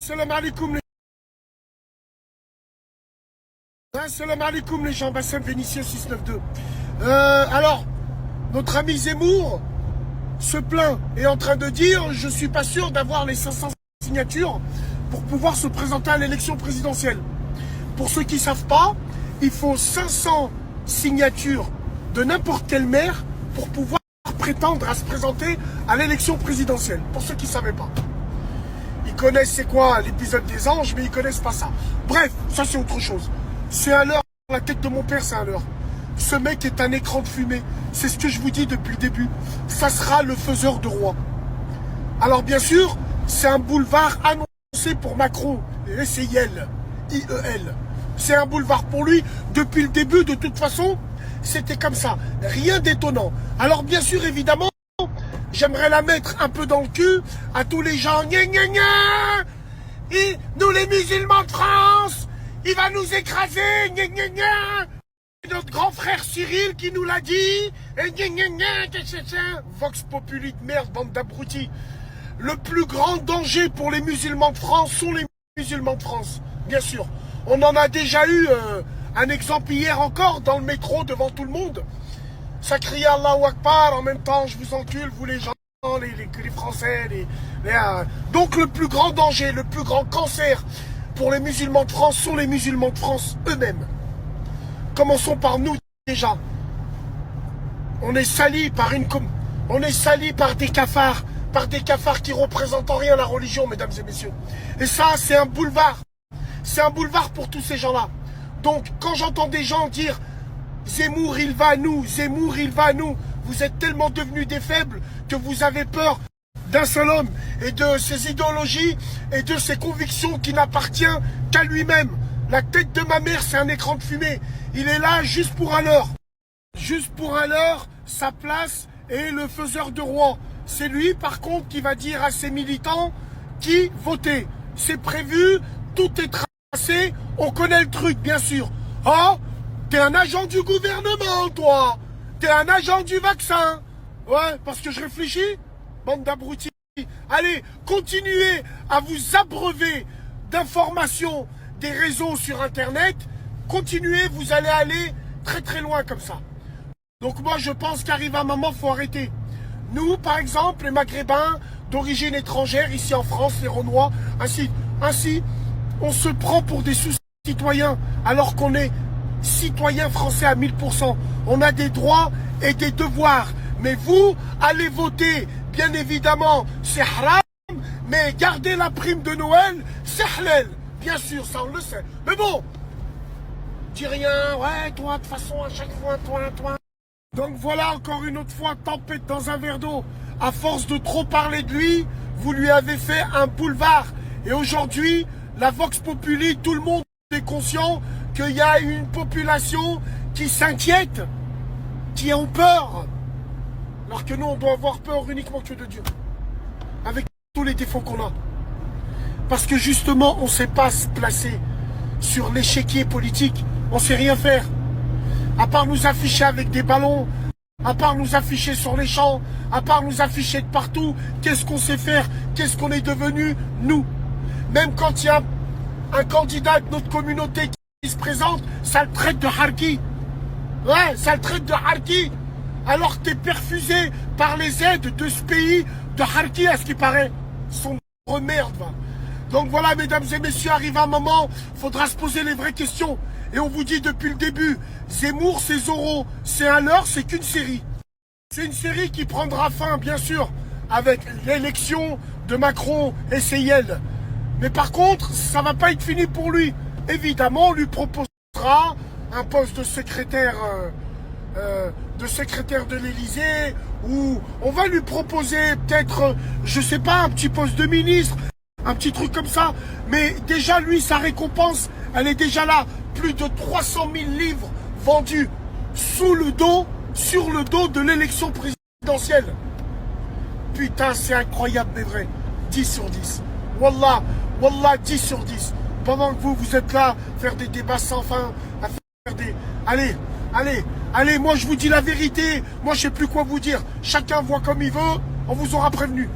Salam alaikum les gens, Bassem Vénitien 692. Alors, notre ami Zemmour se plaint et est en train de dire je suis pas sûr d'avoir les 500 signatures pour pouvoir se présenter à l'élection présidentielle. Pour ceux qui ne savent pas, il faut 500 signatures de n'importe quel maire pour pouvoir prétendre à se présenter à l'élection présidentielle. Pour ceux qui ne savaient pas. Ils connaissent c'est quoi l'épisode des anges, mais ils connaissent pas ça. Bref, ça c'est autre chose. C'est un leurre, la tête de mon père c'est un leurre. Ce mec est un écran de fumée. C'est ce que je vous dis depuis le début. Ça sera le faiseur de roi. Alors bien sûr, c'est un boulevard annoncé pour Macron. Et c'est IEL. IEL. C'est un boulevard pour lui. Depuis le début, de toute façon, c'était comme ça. Rien d'étonnant. Alors bien sûr, évidemment, j'aimerais la mettre un peu dans le cul à tous les gens. Gna, gna, gna. Et nous les musulmans de France, il va nous écraser. Gna, gna, gna. Notre grand frère Cyril qui nous l'a dit. Et gna, gna, gna. Vox populi de merde, bande d'abrutis. Le plus grand danger pour les musulmans de France sont les musulmans de France. Bien sûr. On en a déjà eu un exemple hier encore dans le métro devant tout le monde. Ça criait Allahu Akbar, en même temps je vous encule, vous les gens, les Français. Donc le plus grand danger, le plus grand cancer pour les musulmans de France sont les musulmans de France eux-mêmes. Commençons par nous déjà. On est salis par des cafards qui représentent en rien la religion, mesdames et messieurs. Et ça, c'est un boulevard. C'est un boulevard pour tous ces gens-là. Donc quand j'entends des gens dire Zemmour il va à nous, Zemmour il va à nous, vous êtes tellement devenus des faibles que vous avez peur d'un seul homme et de ses idéologies et de ses convictions qui n'appartient qu'à lui-même. La tête de ma mère c'est un écran de fumée. Il est là juste pour un leurre. Juste pour un leurre, sa place est le faiseur de roi. C'est lui par contre qui va dire à ses militants qui voter. C'est prévu, tout est tracé, on connaît le truc bien sûr. Oh, t'es un agent du gouvernement, toi. T'es un agent du vaccin. Ouais, parce que je réfléchis. Bande d'abrutis. Allez, continuez à vous abreuver d'informations des réseaux sur Internet. Continuez, vous allez aller très très loin comme ça. Donc moi, je pense qu'arrive un moment, faut arrêter. Nous, par exemple, les Maghrébins d'origine étrangère, ici en France, les Renois, ainsi, on se prend pour des sous-citoyens alors qu'on est citoyen français à 1000%. On a des droits et des devoirs. Mais vous, allez voter, bien évidemment, c'est haram, mais garder la prime de Noël, c'est halal. Bien sûr, ça on le sait. Mais bon, dis rien, ouais, toi, de toute façon, à chaque fois, toi. Donc voilà, encore une autre fois, tempête dans un verre d'eau. À force de trop parler de lui, vous lui avez fait un boulevard. Et aujourd'hui, la Vox Populi, tout le monde est conscient qu'il y a une population qui s'inquiète, qui ont peur. Alors que nous, on doit avoir peur uniquement que de Dieu. Avec tous les défauts qu'on a. Parce que justement, on ne sait pas se placer sur l'échiquier politique. On ne sait rien faire. À part nous afficher avec des ballons, à part nous afficher sur les champs, à part nous afficher de partout, qu'est-ce qu'on sait faire? Qu'est-ce qu'on est devenu, nous? Même quand il y a un candidat de notre communauté qui se présente, ça le traite de harki. Ouais, ça le traite de harki. Alors que t'es perfusé par les aides de ce pays de harki, à ce qui paraît. Son merde, va. Donc voilà, mesdames et messieurs, arrive un moment, faudra se poser les vraies questions. Et on vous dit depuis le début, Zemmour, c'est Zorro, c'est un leurre, c'est qu'une série. C'est une série qui prendra fin, bien sûr, avec l'élection de Macron et CIL. Mais par contre, ça va pas être fini pour lui. Évidemment, on lui proposera un poste de secrétaire de l'Élysée, ou on va lui proposer peut-être, je sais pas, un petit poste de ministre, un petit truc comme ça. Mais déjà, lui, sa récompense, elle est déjà là. Plus de 300 000 livres vendus sur le dos de l'élection présidentielle. Putain, c'est incroyable, mais vrai. 10 sur 10. Wallah, 10 sur 10. Pendant que vous êtes là, faire des débats sans fin, à faire des... Allez, moi je vous dis la vérité. Moi je sais plus quoi vous dire. Chacun voit comme il veut, on vous aura prévenu.